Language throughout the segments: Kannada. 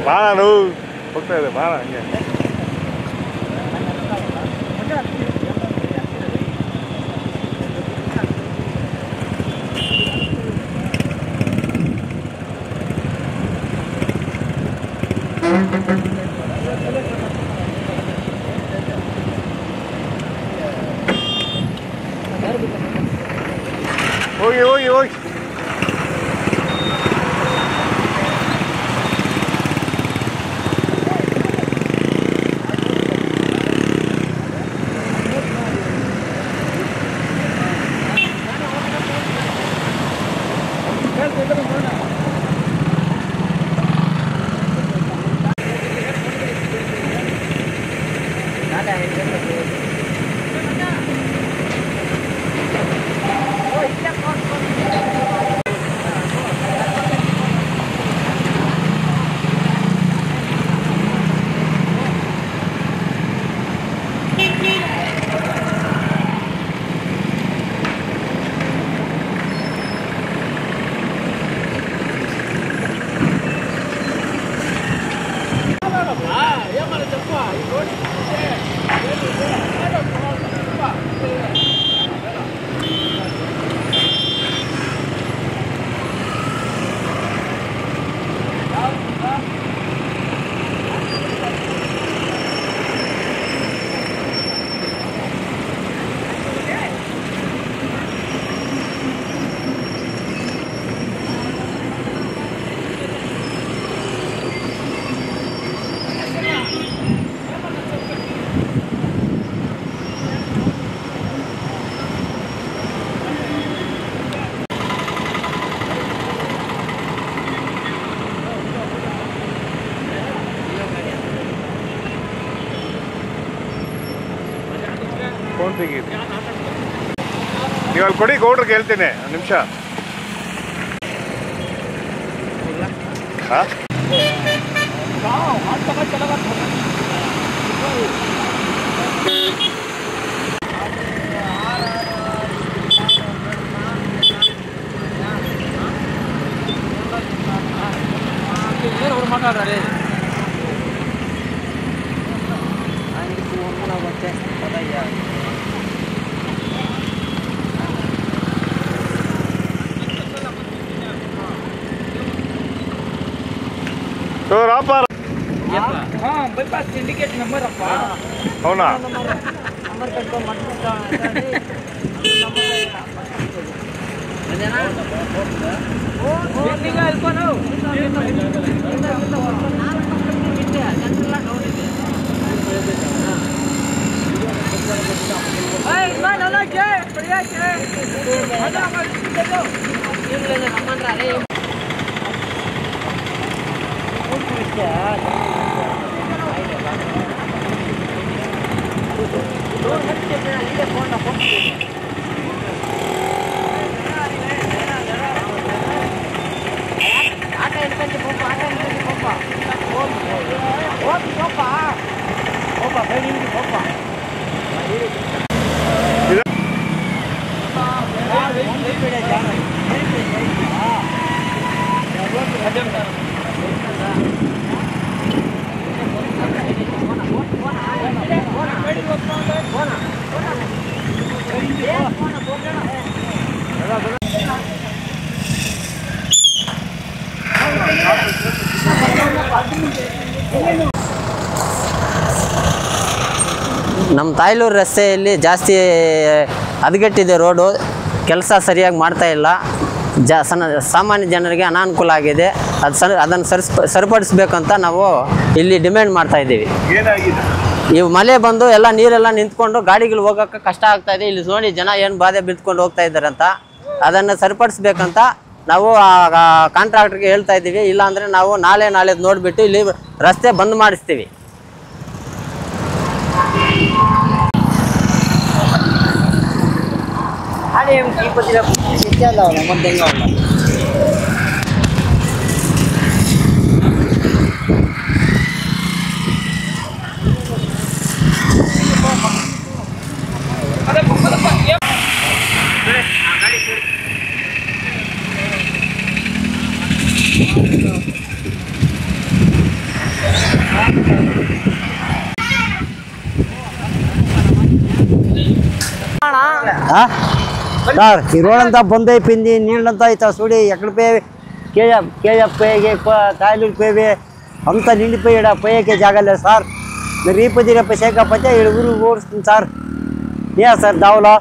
ಬಾಣ ಹೋಗ್ತಾ ಇದೆ ಬಾಣ ಹಂಗೆ ಹೋಗಿ ಹೋಗಿ ಹೋಗಿ ಫೋನ್ ತೆಗೀರಿ ನೀವು ಅಲ್ಲಿ ಕೊಡಿ ಗೌಡ್ರಿಗೆ ಹೇಳ್ತೀನಿ ಒಂದು ನಿಮಿಷ ಹಾಂ ಮಾತಾಡ್ತಾರೆ तो रापर हां bypass syndicate number appa అవునా number ಕಟ್ಕೊ ಮಾಡ್ತಾ ಅದೇನಾ ಓ ನಿಗ ಅಲ್ಪನು ಜನರೆಲ್ಲ ನೋಡಿದೆ ಏಯ್ ನಾನು ನನಗೆ ಪ್ರಿಯಾಕೆ ಅದ ಮಾಡ್ತಿದ್ದೋ ಇಲ್ಲೇ ನಮ್ಮಂದ್ರ ಅರೆ ನಮ್ಮ ತಾಯ್ಲೂರು ರಸ್ತೆಯಲ್ಲಿ ಜಾಸ್ತಿ ಹದಗೆಟ್ಟಿದೆ ರೋಡು, ಕೆಲಸ ಸರಿಯಾಗಿ ಮಾಡ್ತಾ ಇಲ್ಲ. ಸಾಮಾನ್ಯ ಜನರಿಗೆ ಅನಾನುಕೂಲ ಆಗಿದೆ. ಅದನ್ನು ಸರಿಪಡಿಸ್ಬೇಕಂತ ನಾವು ಇಲ್ಲಿ ಡಿಮ್ಯಾಂಡ್ ಮಾಡ್ತಾ ಇದ್ದೀವಿ. ಇವು ಮಳೆ ಬಂದು ಎಲ್ಲ ನೀರೆಲ್ಲ ನಿಂತ್ಕೊಂಡು ಗಾಡಿಗಳು ಹೋಗೋಕ್ಕೆ ಕಷ್ಟ ಆಗ್ತಾ ಇದೆ. ಇಲ್ಲಿ ನೋಡಿ ಜನ ಏನು ಬಾಧೆ ಬಿದ್ದುಕೊಂಡು ಹೋಗ್ತಾ ಇದ್ದಾರೆ ಅಂತ, ಅದನ್ನು ಸರಿಪಡಿಸ್ಬೇಕಂತ ನಾವು ಕಾಂಟ್ರಾಕ್ಟ್ರಿಗೆ ಹೇಳ್ತಾ ಇದ್ದೀವಿ. ಇಲ್ಲಾಂದರೆ ನಾವು ನಾಳೆದು ನೋಡಿಬಿಟ್ಟು ಇಲ್ಲಿ ರಸ್ತೆ ಬಂದ್ ಮಾಡಿಸ್ತೀವಿ. సార్ ఈ రోడంతా బంద్ అయిపోయింది, నీళ్ళంతా ఇట్లా చూడి ఎక్కడ పోయి కేజీఎఫ్ పోయేకి కాయలు పోయి అంతా నిండిపోయి పోయేకే జాగలేదు సార్. మీరు రీపతి రేపు చేయకపోతే ఈ ఊరు ఓడుస్తుంది సార్. ఏ సార్ దావులో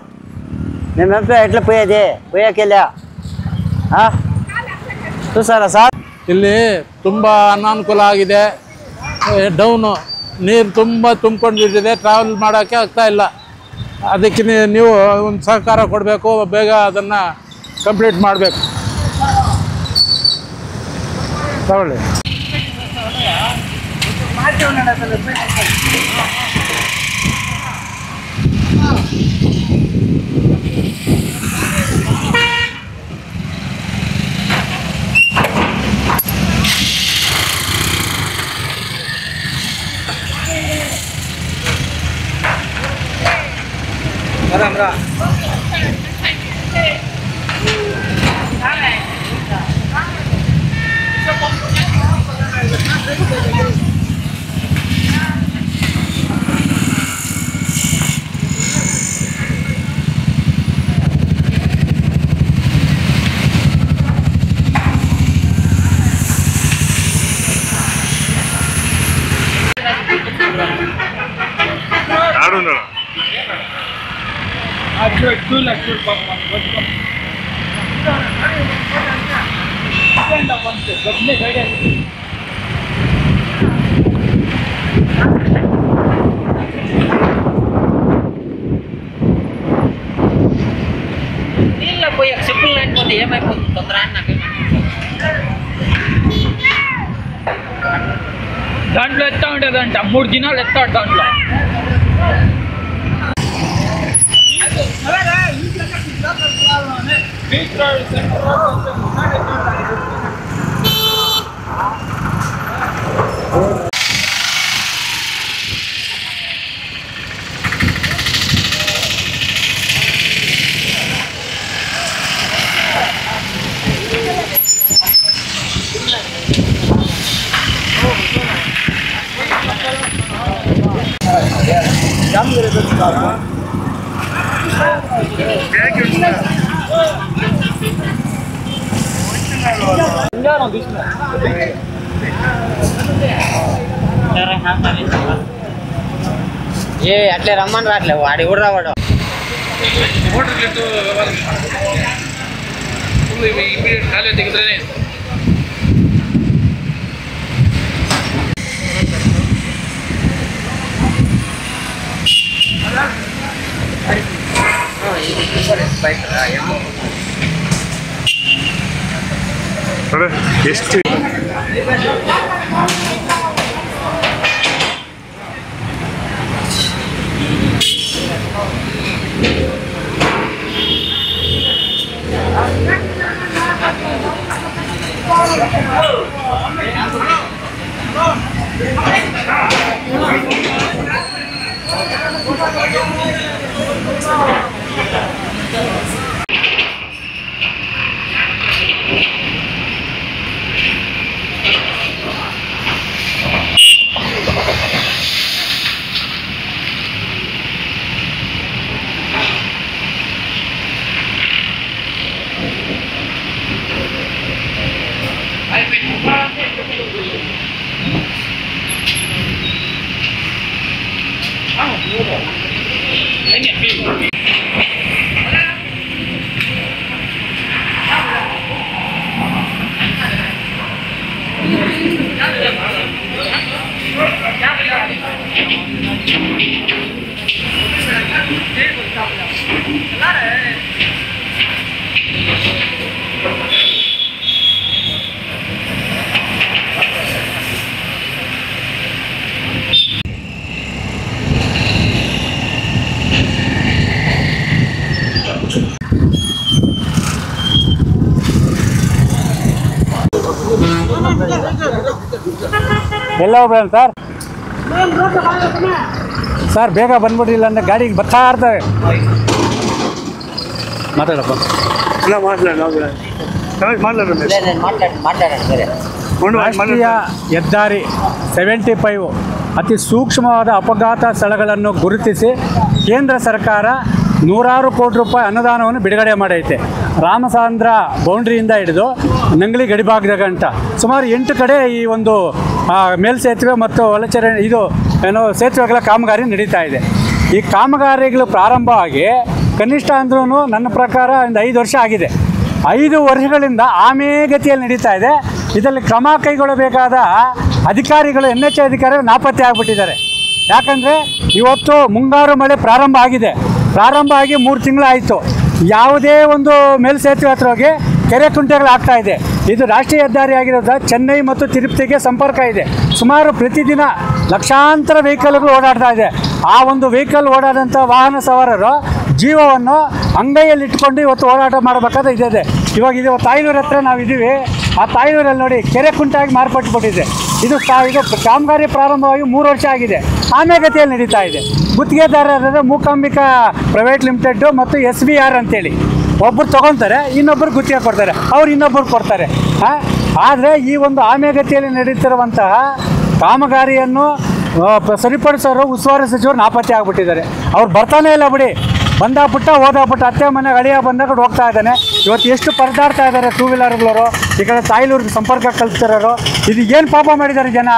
మేమెంతో ఎట్లా పోయేది, పోయేకెళ్ళా చూసారా సార్. ಇಲ್ಲಿ ತುಂಬ ಅನಾನುಕೂಲ ಆಗಿದೆ. ಡೌನು ನೀರು ತುಂಬ ತುಂಬಿಕೊಂಡಿದೆ, ಟ್ರಾವೆಲ್ ಮಾಡೋಕ್ಕೆ ಆಗ್ತಾ ಇಲ್ಲ. ಅದಕ್ಕೆ ನೀವು ಒಂದು ಸಹಕಾರ ಕೊಡಬೇಕು, ಬೇಗ ಅದನ್ನು ಕಂಪ್ಲೀಟ್ ಮಾಡಬೇಕು. ತಗೊಳ್ಳಿ. నీళ్ళ పోయి సిప్పులు లేకపోతే ఏమైపోతుంది తొందర నాకు దాంట్లో ఎత్తా ఉంటుందంట 3 దినాలు ఎత్తాడు దాంట్లో. ఏ అట్లే రమ్మని రాట్లే వాడి కూడా రావాడు. ಎಷ್ಟು ಎಲ್ಲ ಹೋಗ್ಬೇಡ ಸರ್ ಬೇಗ ಬಂದ್ಬಿಟ್ಟಿಲ್ಲ ಅಂದರೆ ಗಾಡಿಗೆ ಬರ್ತಾ ಇರ್ತವೆ. ಮಾತಾಡಪ್ಪ. ರಾಷ್ಟ್ರೀಯ ಹೆದ್ದಾರಿ 75 ಅತಿ ಸೂಕ್ಷ್ಮವಾದ ಅಪಘಾತ ಸ್ಥಳಗಳನ್ನು ಗುರುತಿಸಿ ಕೇಂದ್ರ ಸರ್ಕಾರ ನೂರಾರು ಕೋಟಿ ರೂಪಾಯಿ ಅನುದಾನವನ್ನು ಬಿಡುಗಡೆ ಮಾಡೈತೆ. ರಾಮಸಾಂದ್ರ ಬೌಂಡ್ರಿಯಿಂದ ಹಿಡಿದು ನಂಗ್ಲಿ ಗಡಿಭಾಗದ ಗಂಟ ಸುಮಾರು 8 ಕಡೆ ಈ ಒಂದು ಮೇಲ್ಸೇತುವೆ ಮತ್ತು ಒಳಚರಂಡಿ ಇದು ಸೇತುವೆಗಳ ಕಾಮಗಾರಿ ನಡೀತಾ ಇದೆ. ಈ ಕಾಮಗಾರಿಗಳು ಪ್ರಾರಂಭವಾಗಿ ಕನಿಷ್ಠ ಅಂದ್ರೂ ನನ್ನ ಪ್ರಕಾರ ಒಂದು 5 ವರ್ಷ ಆಗಿದೆ. 5 ವರ್ಷಗಳಿಂದ ಆಮೆಗತಿಯಲ್ಲಿ ನಡೀತಾ ಇದೆ. ಇದರಲ್ಲಿ ಕ್ರಮ ಕೈಗೊಳ್ಳಬೇಕಾದ ಅಧಿಕಾರಿಗಳು NH ಅಧಿಕಾರಿಗಳು ನಾಪತ್ತೆ ಆಗಿಬಿಟ್ಟಿದ್ದಾರೆ. ಯಾಕಂದರೆ ಇವತ್ತು ಮುಂಗಾರು ಮಳೆ ಪ್ರಾರಂಭ ಆಗಿ 3 ತಿಂಗಳಾಯಿತು. ಯಾವುದೇ ಒಂದು ಮೇಲ್ಸೇತುವೆ ಹತ್ರ ಹೋಗಿ ಕೆರೆ ಕುಂಟೆಗಳಾಗ್ತಾ ಇದೆ. ಇದು ರಾಷ್ಟ್ರೀಯ ಹೆದ್ದಾರಿ ಆಗಿರೋದು ಚೆನ್ನೈ ಮತ್ತು ತಿರುಪತಿಗೆ ಸಂಪರ್ಕ ಇದೆ. ಸುಮಾರು ಪ್ರತಿದಿನ ಲಕ್ಷಾಂತರ ವೆಹಿಕಲ್ಗಳು ಓಡಾಡ್ತಾ ಇದೆ. ಆ ಒಂದು ವೆಹಿಕಲ್ ಓಡಾಡೋಂಥ ವಾಹನ ಸವಾರರು ಜೀವವನ್ನು ಅಂಗೈಯಲ್ಲಿ ಇಟ್ಕೊಂಡು ಇವತ್ತು ಹೋರಾಟ ಮಾಡಬೇಕಾದ ಇದೆ. ಇವಾಗ ಇದು ತಾಯ್ನೂರು ಹತ್ರ ನಾವಿದ್ದೀವಿ. ಆ ತಾಯ್ನೂರಲ್ಲಿ ನೋಡಿ ಕೆರೆ ಕುಂಟಾಗಿ ಮಾರ್ಪಟ್ಟುಬಿಟ್ಟಿದೆ. ಇದು ಕಾಮಗಾರಿ ಪ್ರಾರಂಭವಾಗಿ 3 ವರ್ಷ ಆಗಿದೆ. ಆಮೆಗತಿಯಲ್ಲಿ ನಡೀತಾ ಇದೆ. ಗುತ್ತಿಗೆದಾರರಾದ ಮೂಕಾಂಬಿಕಾ ಪ್ರೈವೇಟ್ ಲಿಮಿಟೆಡ್ಡು ಮತ್ತು SBR ಅಂತೇಳಿ ಒಬ್ಬರು ತೊಗೊತಾರೆ, ಇನ್ನೊಬ್ಬರು ಗುತ್ತಿಗೆ ಕೊಡ್ತಾರೆ, ಅವ್ರು ಇನ್ನೊಬ್ಬರು ಕೊಡ್ತಾರೆ. ಆದರೆ ಈ ಒಂದು ಆಮೆಗತಿಯಲ್ಲಿ ನಡೀತಿರುವಂತಹ ಕಾಮಗಾರಿಯನ್ನು ಸರಿಪಡಿಸೋರು ಉಸ್ತುವಾರಿ ಸಚಿವರು ನಾಪತ್ತೆ ಆಗಿಬಿಟ್ಟಿದ್ದಾರೆ. ಅವ್ರು ಬರ್ತಾನೆ ಇಲ್ಲ ಬಿಡಿ. ಬಂದಾಗ್ಬಿಟ್ಟ ಹೋದಾಗ್ಬಿಟ್ಟ ಅತ್ತೆ ಮನೆಗೆ ಅಳಿಯ ಬಂದಾಗ ಹೋಗ್ತಾ ಇದ್ದಾನೆ. ಇವತ್ತು ಎಷ್ಟು ಪರದಾಡ್ತಾ ಇದ್ದಾರೆ 2 ವೀಲರ್ಗಳವರು, ಈ ಕಡೆ ತಾಯ್ಲೂರಿಗೆ ಸಂಪರ್ಕ ಕಲ್ತಿರೋರು. ಇದು ಏನು ಪಾಪ ಮಾಡಿದ್ದಾರೆ ಜನ.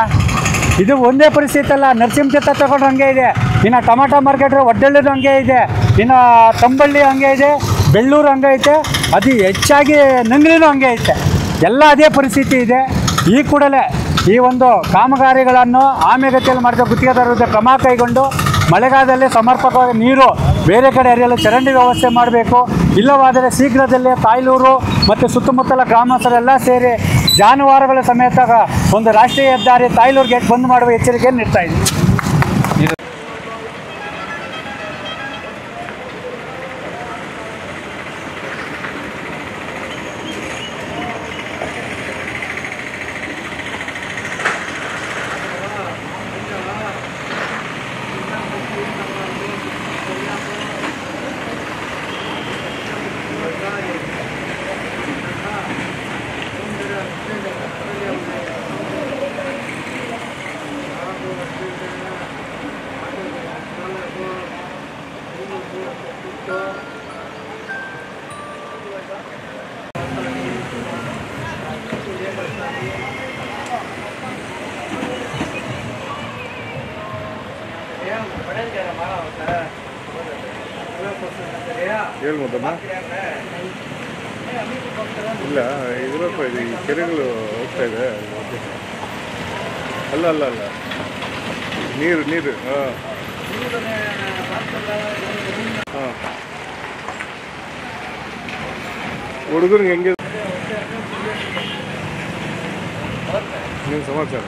ಇದು ಒಂದೇ ಪರಿಸ್ಥಿತಿ ಅಲ್ಲ. ನರಸಿಂಹತೀರ್ಥ ತಗೊಂಡ್ರೆ ಹಂಗೆ ಇದೆ, ಇನ್ನು ಟೊಮಾಟೊ ಮಾರ್ಕೆಟ್ ಒಡ್ಡಳ್ಳಿದು ಹಂಗೆ ಇದೆ, ಇನ್ನು ತಂಬಳ್ಳಿ ಹಂಗೆ ಇದೆ, ಬೆಳ್ಳೂರು ಹಂಗೆ ಐತೆ, ಅದು ಹೆಚ್ಚಾಗಿ ನಂಗ್ಲಿನೂ ಹಂಗೆ ಐತೆ. ಎಲ್ಲ ಅದೇ ಪರಿಸ್ಥಿತಿ ಇದೆ. ಈ ಕೂಡಲೇ ಈ ಒಂದು ಕಾಮಗಾರಿಗಳನ್ನು ಆಮೆಗತಿಯಲ್ಲಿ ಮಾಡಿದ ಗುತ್ತಿಗೆದಾರರ ವಿರುದ್ಧ ಕ್ರಮ ಕೈಗೊಂಡು ಮಳೆಗಾಲದಲ್ಲಿ ಸಮರ್ಪಕವಾಗಿ ನೀರು ಬೇರೆ ಕಡೆ ಹರಿಯಲು ಚರಂಡಿ ವ್ಯವಸ್ಥೆ ಮಾಡಬೇಕು. ಇಲ್ಲವಾದರೆ ಶೀಘ್ರದಲ್ಲೇ ತಾಯ್ಲೂರು ಮತ್ತು ಸುತ್ತಮುತ್ತಲ ಗ್ರಾಮಸ್ಥರೆಲ್ಲ ಸೇರಿ ಜಾನುವಾರುಗಳ ಸಮೇತ ಒಂದು ರಾಷ್ಟ್ರೀಯ ಹೆದ್ದಾರಿ ತಾಯ್ಲೂರು ಗೇಟ್ ಬಂದ್ ಮಾಡುವ ಎಚ್ಚರಿಕೆಯನ್ನು ನೀಡ್ತಾ ಇದ್ದೀವಿ. ಹೇಳ್ಬೋದಮ್ಮ? ಇಲ್ಲ ಇದರಪ್ಪ ಇದು ಈ ಕೆರೆಗಳು ಹೋಗ್ತಾ ಇದೆ. ಅಲ್ಲ ಅಲ್ಲ ಅಲ್ಲ ನೀರು ನೀರು ಹಾಂ ಹಾಂ ಹುಡುಗರಿಗೆ ಹೆಂಗೆ ನಿಮ್ಮ ಸಮಾಚಾರ?